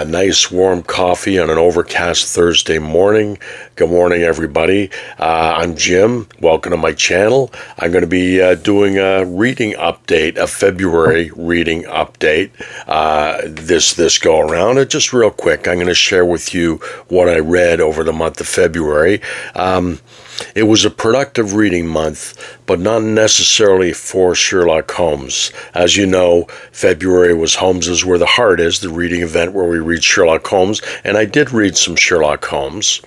nice warm coffee on an overcast Thursday morning. Good morning, everybody. I'm Jim. Welcome to my channel. I'm going to be doing a reading update, a February reading update this go around. And just real quick, I'm going to share with you what I read over the month of February. It was a productive reading month, but not necessarily for Sherlock Holmes. As you know, February was Holmes is Where the Heart Is, the reading event where we read Sherlock Holmes, and I did read some Sherlock Holmes.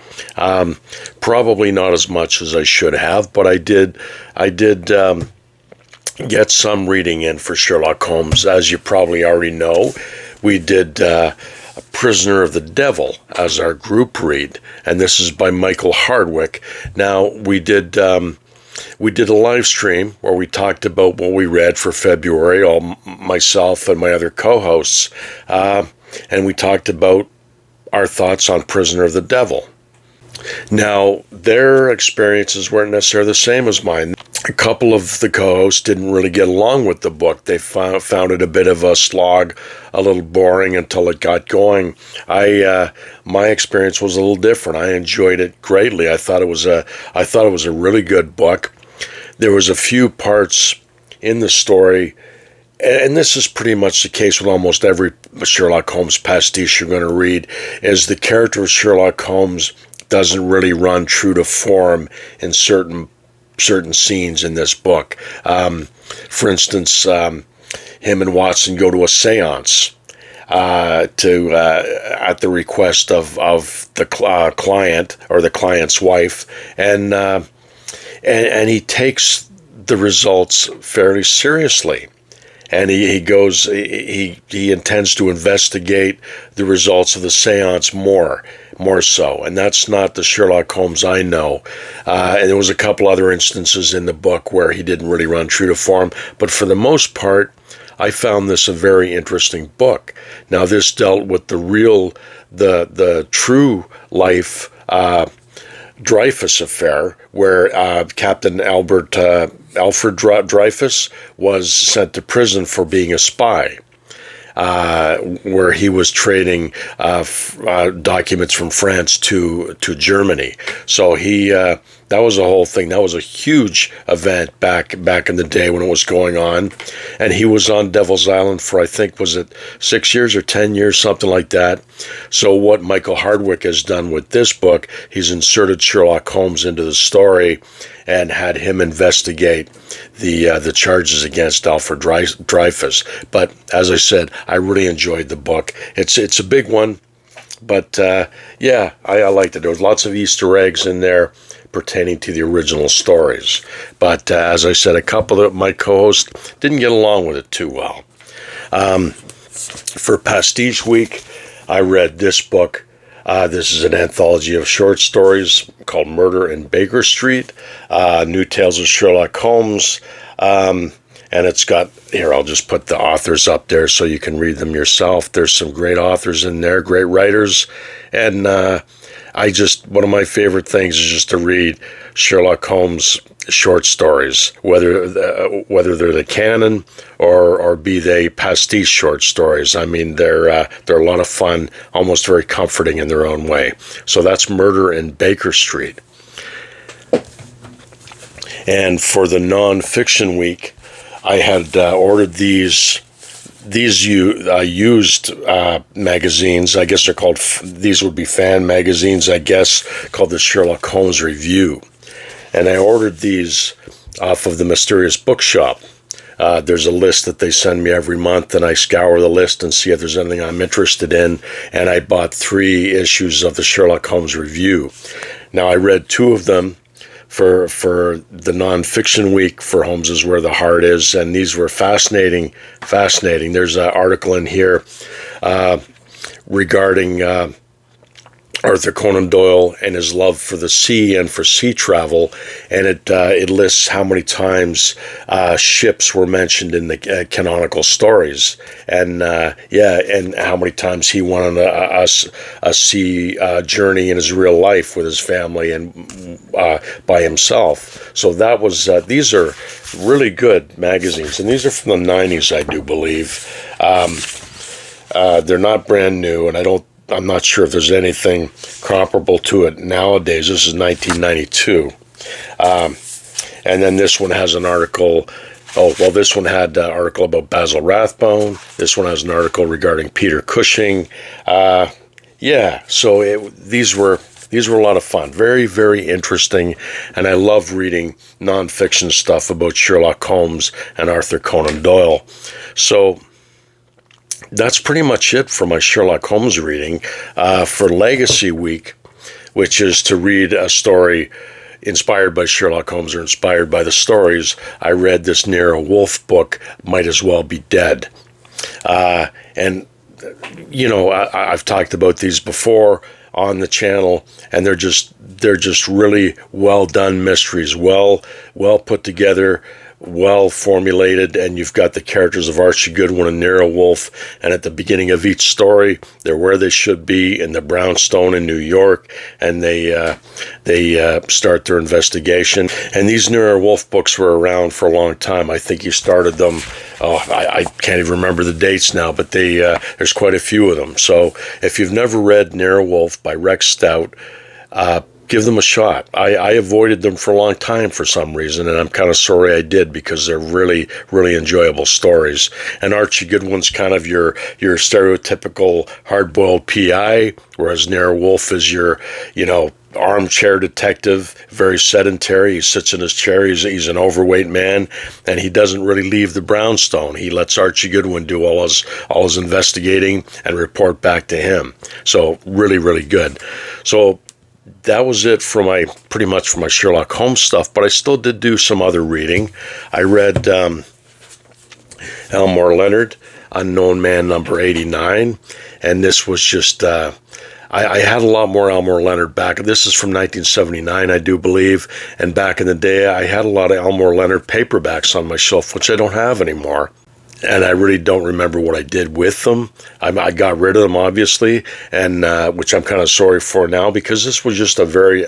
Probably not as much as I should have, but I did get some reading in for Sherlock Holmes. As you probably already know, we did Prisoner of the Devil as our group read, and this is by Michael Hardwick. Now, we did a live stream where we talked about what we read for February, all myself and my other co-hosts, and we talked about our thoughts on Prisoner of the Devil. Now, their experiences weren't necessarily the same as mine. A couple of the co-hosts didn't really get along with the book. They found it a bit of a slog, a little boring until it got going. My experience was a little different. I enjoyed it greatly. I thought it was a really good book. There was a few parts in the story, and this is pretty much the case with almost every Sherlock Holmes pastiche you're going to read, is the character of Sherlock Holmes doesn't really run true to form in certain scenes in this book. For instance, him and Watson go to a seance at the request of the client or the client's wife, and he takes the results fairly seriously. And he intends to investigate the results of the seance more so. And that's not the Sherlock Holmes I know. And there was a couple other instances in the book where he didn't really run true to form. But for the most part, I found this a very interesting book. Now, this dealt with the true life Dreyfus affair, where Captain Alfred Dreyfus was sent to prison for being a spy, where he was trading documents from France to Germany. So that was a whole thing. That was a huge event back in the day when it was going on. And he was on Devil's Island for, I think, was it 6 years or 10 years, something like that. So what Michael Hardwick has done with this book, he's inserted Sherlock Holmes into the story and had him investigate the charges against Alfred Dreyfus. But as I said, I really enjoyed the book. It's a big one, but I liked it. There was lots of Easter eggs in there pertaining to the original stories. But as I said, a couple of my co-hosts didn't get along with it too well. For Pastiche Week, I read this book. This is an anthology of short stories called Murder in Baker Street, New Tales of Sherlock Holmes, and it's got, here, I'll just put the authors up there so you can read them yourself. There's some great authors in there, great writers, and one of my favorite things is just to read Sherlock Holmes short stories, whether they're the canon or be they pastiche short stories. I mean, they're a lot of fun, almost very comforting in their own way. So that's Murder in Baker Street. And for the nonfiction week, I had ordered these used magazines. I guess they're called, these would be fan magazines, I guess, called the Sherlock Holmes Review. And I ordered these off of the Mysterious Bookshop. There's a list that they send me every month, and I scour the list and see if there's anything I'm interested in. And I bought 3 issues of the Sherlock Holmes Review. Now, I read 2 of them for the nonfiction week for Holmes is Where the Heart Is, and these were fascinating. There's an article in here regarding Arthur Conan Doyle and his love for the sea and for sea travel, and it lists how many times ships were mentioned in the canonical stories, and how many times he went on a sea journey in his real life with his family and by himself. So that was these are really good magazines, and these are from the 90s, I do believe. They're not brand new, and I'm not sure if there's anything comparable to it nowadays. This is 1992. And then this one has an article. Oh, well, this one had an article about Basil Rathbone. This one has an article regarding Peter Cushing. So these were a lot of fun. Very, very interesting. And I love reading nonfiction stuff about Sherlock Holmes and Arthur Conan Doyle. So that's pretty much it for my Sherlock Holmes reading. For Legacy Week, which is to read a story inspired by Sherlock Holmes or inspired by the stories, I read this Nero Wolfe book, Might As Well Be Dead. And, you know, I've talked about these before on the channel, and they're just really well done mysteries, well put together, well formulated, and you've got the characters of Archie Goodwin and Nero Wolfe, and at the beginning of each story, they're where they should be in the brownstone in New York, and they start their investigation. And these Nero Wolfe books were around for a long time. I think he started them. I can't even remember the dates now, but there's quite a few of them. So if you've never read Nero Wolfe by Rex Stout, give them a shot. I avoided them for a long time for some reason, and I'm kind of sorry I did, because they're really, really enjoyable stories. And Archie Goodwin's kind of your stereotypical hard-boiled PI, whereas Nero Wolfe is your, you know, armchair detective, very sedentary. He sits in his chair. He's an overweight man, and he doesn't really leave the brownstone. He lets Archie Goodwin do all his investigating and report back to him. So really, really good. So that was it for pretty much for my Sherlock Holmes stuff, but I still did do some other reading. I read Elmore Leonard, Unknown Man number 89, and this was just, I had a lot more Elmore Leonard back. This is from 1979, I do believe, and back in the day, I had a lot of Elmore Leonard paperbacks on my shelf, which I don't have anymore. And I really don't remember what I did with them. I got rid of them, obviously, and which I'm kind of sorry for now, because this was just a very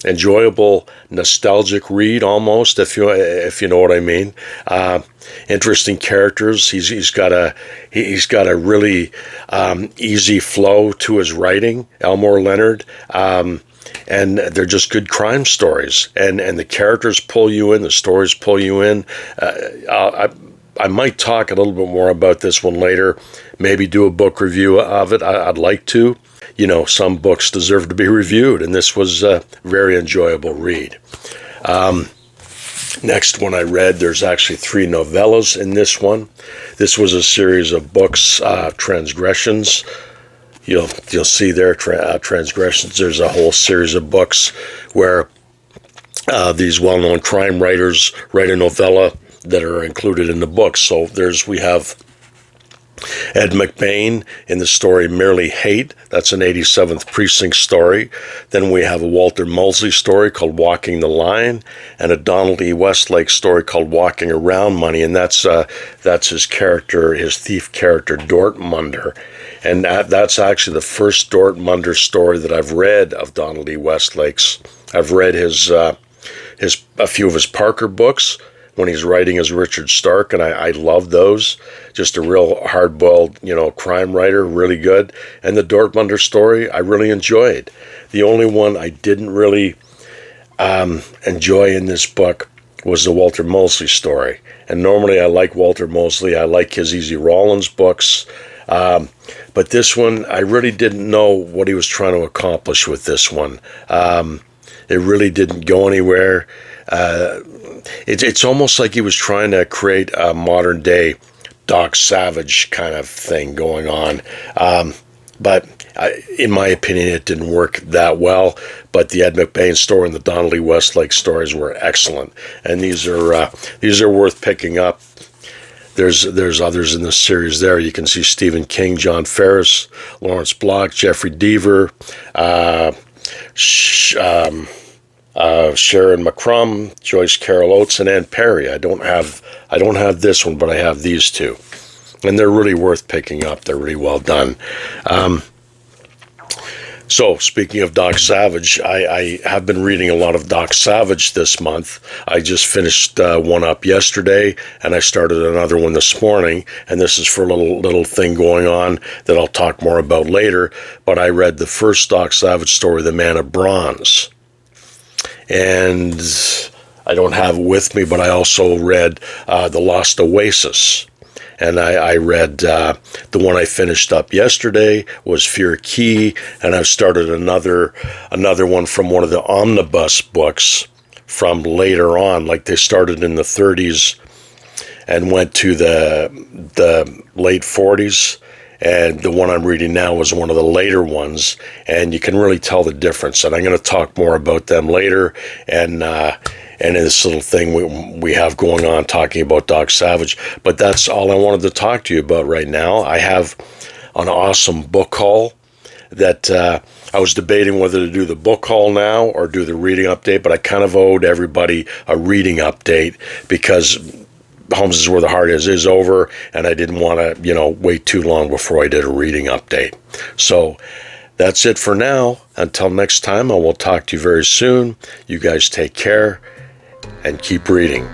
enjoyable, nostalgic read, almost, if you know what I mean. Interesting characters. He's got a really easy flow to his writing, Elmore Leonard. And they're just good crime stories, and the characters pull you in, the stories pull you in. I might talk a little bit more about this one later, maybe do a book review of it. I'd like to. You know, some books deserve to be reviewed, and this was a very enjoyable read. Next one I read, there's actually 3 novellas in this one. This was a series of books, Transgressions. You'll see there, Transgressions. There's a whole series of books where these well-known crime writers write a novella that are included in the book. So we have Ed McBain in the story Merely Hate. That's an 87th Precinct story. Then we have a Walter Mosley story called Walking the Line, and a Donald E. Westlake story called Walking Around Money, and that's his character, his thief character, Dortmunder. And that's actually the first Dortmunder story that I've read of Donald E. Westlake's. I've read a few of his Parker books when he's writing as Richard Stark, and I love those. Just a real hard-boiled, crime writer, really good. And the Dortmunder story, I really enjoyed. The only one I didn't really enjoy in this book was the Walter Mosley story. And normally I like Walter Mosley. I like his Easy Rawlins books. But this one, I really didn't know what he was trying to accomplish with this one. It really didn't go anywhere. It's almost like he was trying to create a modern day Doc Savage kind of thing going on. But in my opinion, it didn't work that well. But the Ed McBain story and the Donald E. Westlake stories were excellent. And these are worth picking up. There's others in this series there. You can see Stephen King, John Ferris, Lawrence Block, Jeffrey Deaver, Sharon McCrum, Joyce Carol Oates, and Ann Perry. I don't have this one, but I have these two, and they're really worth picking up. They're really well done. So, speaking of Doc Savage, I have been reading a lot of Doc Savage this month. I just finished one up yesterday, and I started another one this morning, and this is for a little thing going on that I'll talk more about later, but I read the first Doc Savage story, The Man of Bronze. And I don't have it with me, but I also read The Lost Oasis. And I read the one I finished up yesterday was Fear Key, and I've started another one from one of the omnibus books from later on, like they started in the 30s and went to the late 40s. And the one I'm reading now was one of the later ones, and you can really tell the difference. And I'm going to talk more about them later, and in this little thing we have going on talking about Doc Savage. But that's all I wanted to talk to you about right now. I have an awesome book haul that I was debating whether to do the book haul now or do the reading update, but I kind of owed everybody a reading update because Holmes is Where the Heart is over, and I didn't want to, wait too long before I did a reading update. So that's it for now. Until next time, I will talk to you very soon. You guys take care and keep reading.